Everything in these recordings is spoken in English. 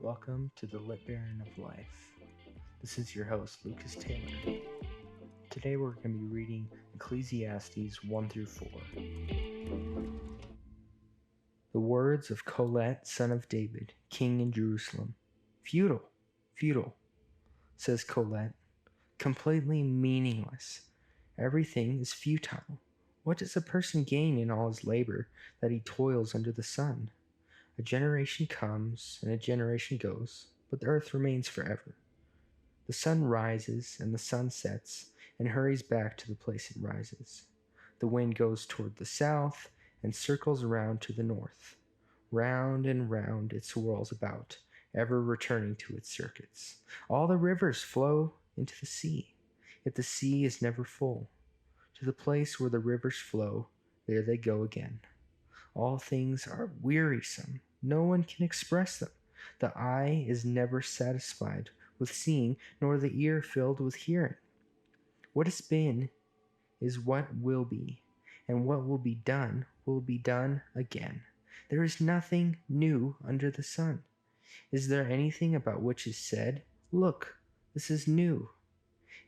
Welcome to the Lit Baron of Life. This is your host, Lucas Taylor. Today we're going to be reading Ecclesiastes 1 through 4. The words of Colette, son of David, king in Jerusalem. Futile, futile, says Colette, completely meaningless. Everything is futile. What does a person gain in all his labor that he toils under the sun? A generation comes and a generation goes, but the earth remains forever. The sun rises and the sun sets and hurries back to the place it rises. The wind goes toward the south and circles around to the north. Round and round it swirls about, ever returning to its circuits. All the rivers flow into the sea, yet the sea is never full. To the place where the rivers flow, there they go again. All things are wearisome. No one can express them. The eye is never satisfied with seeing, nor the ear filled with hearing. What has been is what will be, and what will be done again. There is nothing new under the sun. Is there anything about which is said, "Look, this is new"?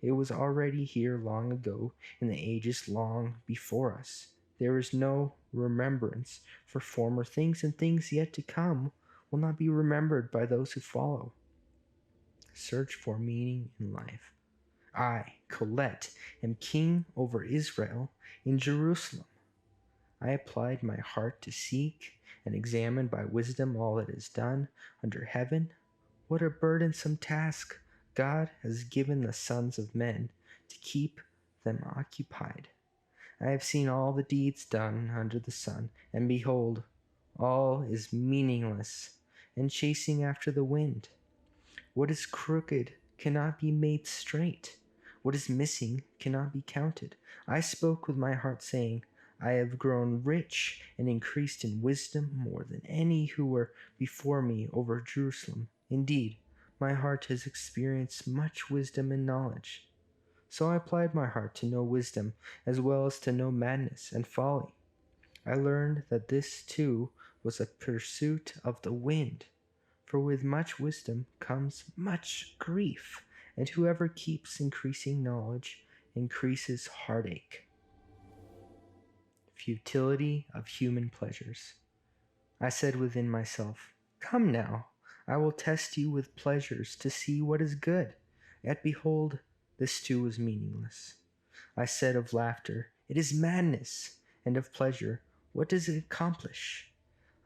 It was already here long ago, in the ages long before us. There is no remembrance for former things, and things yet to come will not be remembered by those who follow. Search for meaning in life. I, Colette, am king over Israel in Jerusalem. I applied my heart to seek and examine by wisdom all that is done under heaven. What a burdensome task God has given the sons of men to keep them occupied. I have seen all the deeds done under the sun, and behold, all is meaningless and chasing after the wind. What is crooked cannot be made straight. What is missing cannot be counted. I spoke with my heart, saying, I have grown rich and increased in wisdom more than any who were before me over Jerusalem. Indeed, my heart has experienced much wisdom and knowledge. So I applied my heart to know wisdom as well as to know madness and folly. I learned that this too was a pursuit of the wind. For with much wisdom comes much grief, and whoever keeps increasing knowledge increases heartache. Futility of human pleasures. I said within myself, Come now, I will test you with pleasures to see what is good. Yet behold, this too was meaningless. I said of laughter, It is madness, and of pleasure, what does it accomplish?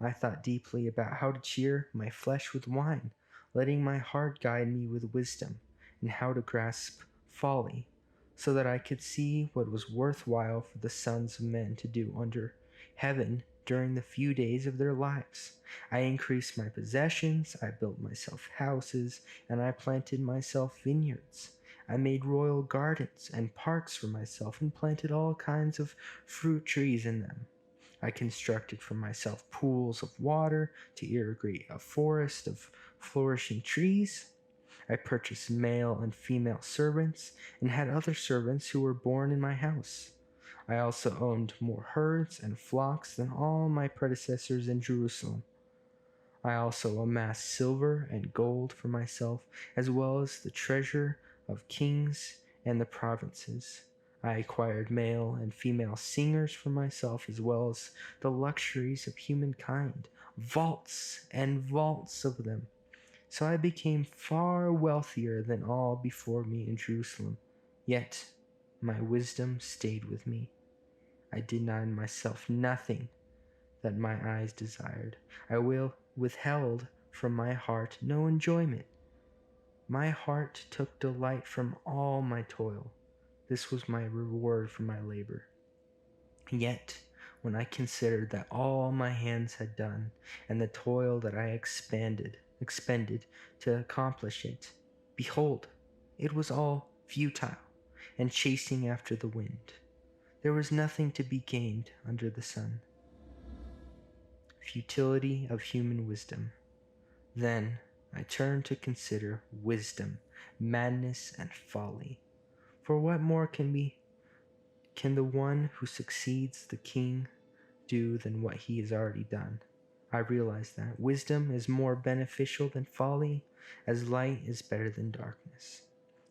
I thought deeply about how to cheer my flesh with wine, letting my heart guide me with wisdom, and how to grasp folly, so that I could see what was worthwhile for the sons of men to do under heaven during the few days of their lives. I increased my possessions, I built myself houses, and I planted myself vineyards. I made royal gardens and parks for myself and planted all kinds of fruit trees in them. I constructed for myself pools of water to irrigate a forest of flourishing trees. I purchased male and female servants and had other servants who were born in my house. I also owned more herds and flocks than all my predecessors in Jerusalem. I also amassed silver and gold for myself, as well as the treasure of kings and the provinces. I acquired male and female singers for myself, as well as the luxuries of humankind, vaults and vaults of them. So I became far wealthier than all before me in Jerusalem. Yet my wisdom stayed with me. I denied myself nothing that my eyes desired. I withheld from my heart no enjoyment. My heart took delight from all my toil. This was my reward for my labor. Yet, when I considered that all my hands had done, and the toil that I expended to accomplish it, behold, it was all futile, and chasing after the wind. There was nothing to be gained under the sun. Futility of human wisdom. Then I turned to consider wisdom, madness, and folly. For what more can the one who succeeds the king do than what he has already done? I realize that wisdom is more beneficial than folly, as light is better than darkness.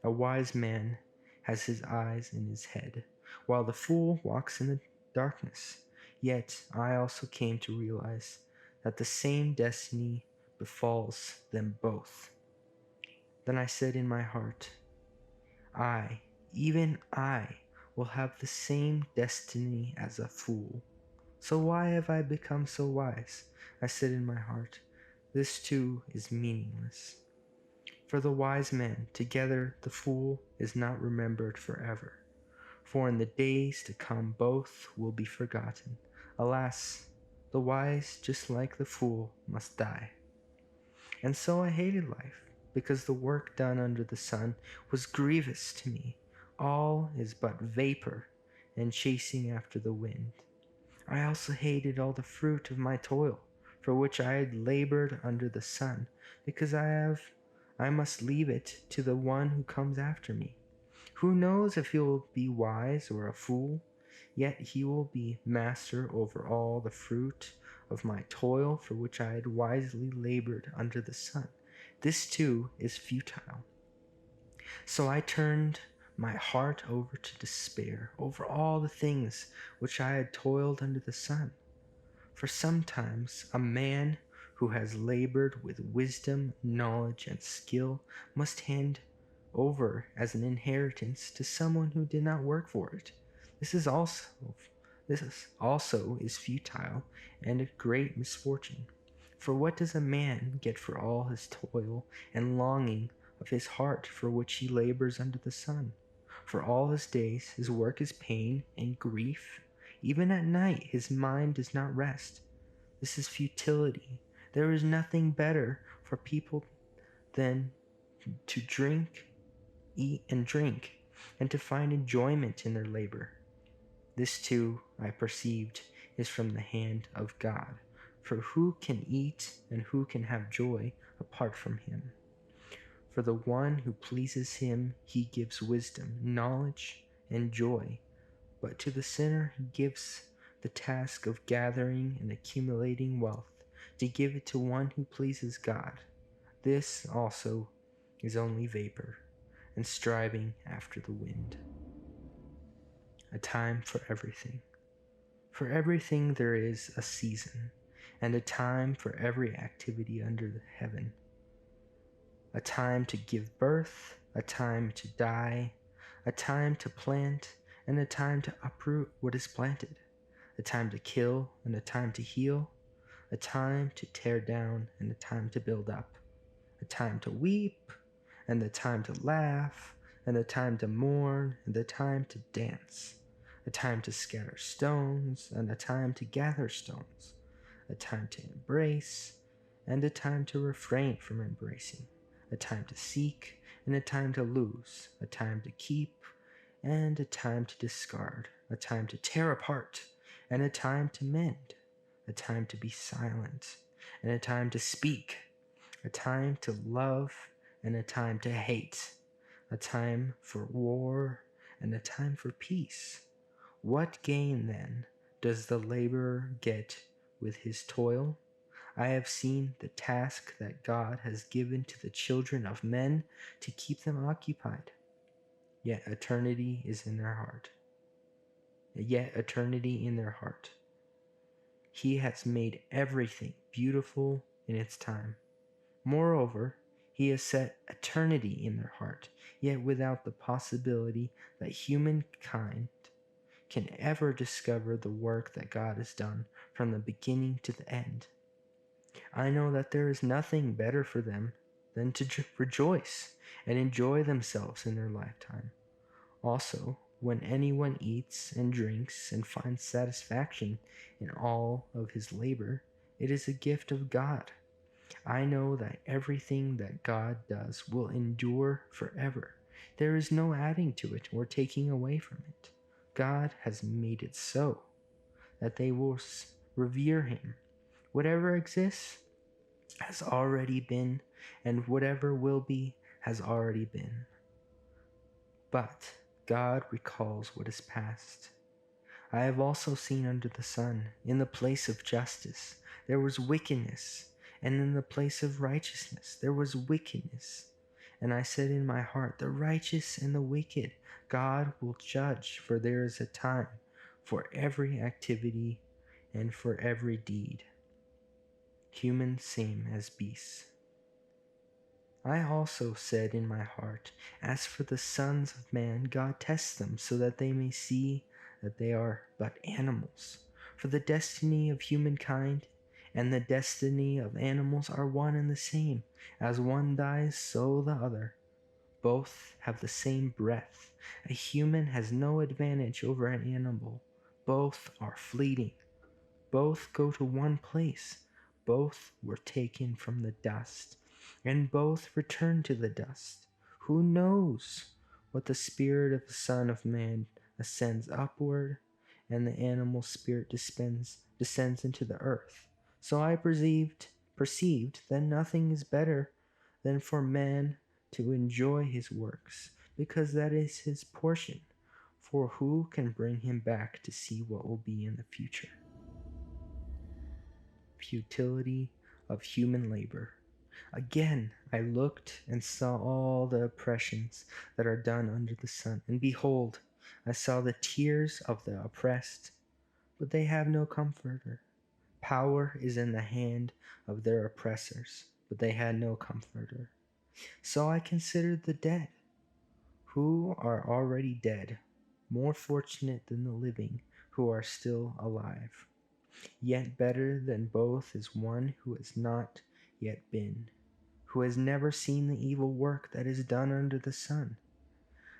A wise man has his eyes in his head, while the fool walks in the darkness. Yet I also came to realize that the same destiny befalls them both. Then I said in my heart, I, even I, will have the same destiny as a fool. So why have I become so wise? I said in my heart, this too is meaningless. For the wise man, together the fool is not remembered forever. For in the days to come both will be forgotten. Alas, the wise, just like the fool, must die. And so I hated life, because the work done under the sun was grievous to me. All is but vapor and chasing after the wind. I also hated all the fruit of my toil, for which I had labored under the sun, because I must leave it to the one who comes after me. Who knows if he will be wise or a fool? Yet he will be master over all the fruit of my toil, for which I had wisely labored under the sun. This too is futile. So I turned my heart over to despair over all the things which I had toiled under the sun. For sometimes a man who has labored with wisdom, knowledge, and skill must hand over as an inheritance to someone who did not work for it. This is futile and a great misfortune. For what does a man get for all his toil and longing of his heart for which he labors under the sun? For all his days his work is pain and grief. Even at night his mind does not rest. This is futility. There is nothing better for people than to eat and drink, and to find enjoyment in their labor. This too, I perceived, is from the hand of God. For who can eat and who can have joy apart from him? For the one who pleases him, he gives wisdom, knowledge, and joy. But to the sinner he gives the task of gathering and accumulating wealth, to give it to one who pleases God. This also is only vapor, and striving after the wind. A time for everything. For everything there is a season, and a time for every activity under the heaven. A time to give birth, a time to die, a time to plant, and a time to uproot what is planted, a time to kill and a time to heal, a time to tear down and a time to build up, a time to weep and a time to laugh, and a time to mourn and a time to dance, a time to scatter stones and a time to gather stones, a time to embrace and a time to refrain from embracing, a time to seek and a time to lose, a time to keep and a time to discard, a time to tear apart and a time to mend, a time to be silent and a time to speak, a time to love and a time to hate, a time for war and a time for peace. What gain, then, does the laborer get with his toil? I have seen the task that God has given to the children of men to keep them occupied. Yet eternity in their heart. He has made everything beautiful in its time. Moreover, he has set eternity in their heart, yet without the possibility that humankind can ever discover the work that God has done from the beginning to the end. I know that there is nothing better for them than to rejoice and enjoy themselves in their lifetime. Also, when anyone eats and drinks and finds satisfaction in all of his labor, it is a gift of God. I know that everything that God does will endure forever. There is no adding to it or taking away from it. God has made it so that they will revere him. Whatever exists has already been, and whatever will be has already been. But God recalls what is past. I have also seen under the sun, in the place of justice, there was wickedness, and in the place of righteousness there was wickedness. And I said in my heart, the righteous and the wicked God will judge, for there is a time for every activity and for every deed. Humans same as beasts. I also said in my heart, as for the sons of man, God tests them so that they may see that they are but animals. For the destiny of humankind and the destiny of animals are one and the same. As one dies, so the other. Both have the same breath. A human has no advantage over an animal. Both are fleeting. Both go to one place. Both were taken from the dust, and both return to the dust. Who knows what the spirit of the Son of Man ascends upward, and the animal spirit descends into the earth? So I perceived that nothing is better than for man to enjoy his works, because that is his portion. For who can bring him back to see what will be in the future? Futility of human labor. Again I looked and saw all the oppressions that are done under the sun. And behold, I saw the tears of the oppressed, but they have no comforter. Power is in the hand of their oppressors, but they had no comforter. So I considered the dead, who are already dead, more fortunate than the living, who are still alive. Yet better than both is one who has not yet been, who has never seen the evil work that is done under the sun.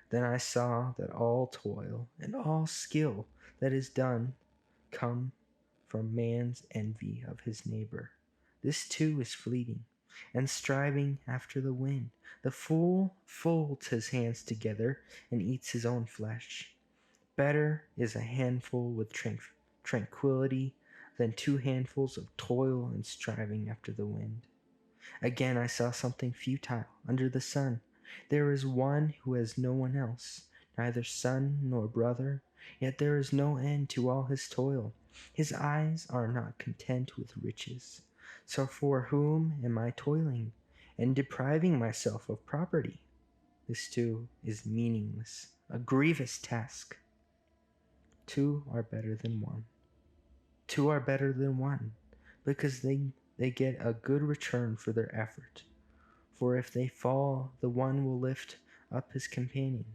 Then I saw that all toil and all skill that is done come from man's envy of his neighbor. This too is fleeting, and striving after the wind. The fool folds his hands together and eats his own flesh. Better is a handful with tranquility than 2 handfuls of toil and striving after the wind. Again I saw something futile under the sun. There is one who has no one else, neither son nor brother, yet there is no end to all his toil. His eyes are not content with riches. So for whom am I toiling and depriving myself of property? This too is meaningless, a grievous task. 2 are better than 1. 2 are better than 1, because they get a good return for their effort. For if they fall, the one will lift up his companion.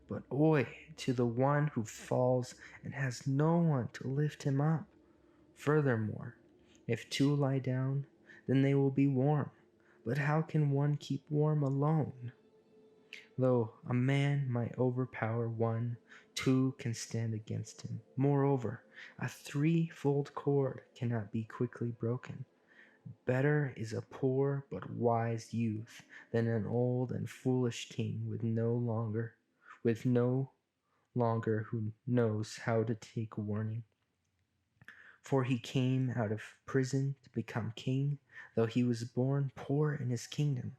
But oi to the one who falls and has no one to lift him up. Furthermore, if 2 lie down, then they will be warm. But how can one keep warm alone? Though a man might overpower 1, 2 can stand against him. Moreover, a 3-fold cord cannot be quickly broken. Better is a poor but wise youth than an old and foolish king with no longer who knows how to take warning. For he came out of prison to become king, though he was born poor in his kingdom.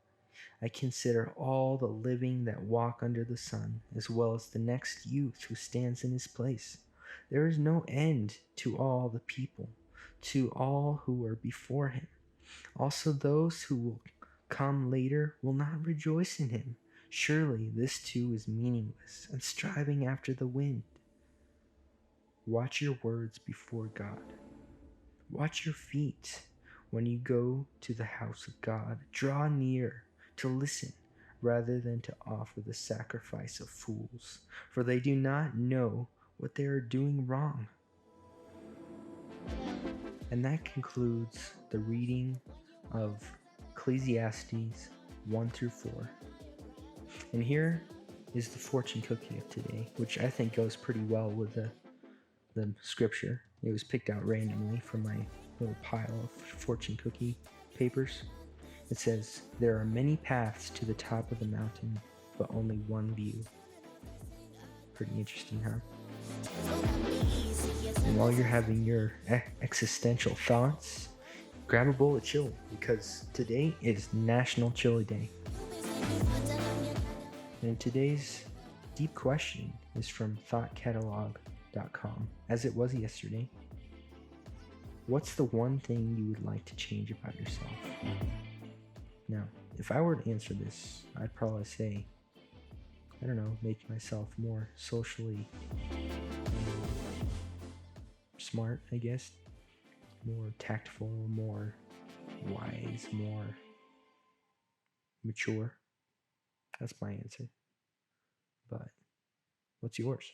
I consider all the living that walk under the sun, as well as the next youth who stands in his place. There is no end to all the people, to all who are before him. Also those who will come later will not rejoice in him. Surely this too is meaningless and striving after the wind. Watch your words before God. Watch your feet when you go to the house of God. Draw near to listen rather than to offer the sacrifice of fools, for they do not know what they are doing wrong. And that concludes the reading of Ecclesiastes 1 through 4. And here is the fortune cookie of today, which I think goes pretty well with the scripture. It was picked out randomly from my little pile of fortune cookie papers. It says, "There are many paths to the top of the mountain, but only one view." Pretty interesting, huh? And while you're having your existential thoughts, grab a bowl of chili, because today is National Chili Day. And today's deep question is from thoughtcatalog.com, as it was yesterday. What's the one thing you would like to change about yourself? Now, if I were to answer this, I'd probably say, I don't know, make myself more socially smart, I guess. More tactful, more wise, more mature. That's my answer. But what's yours?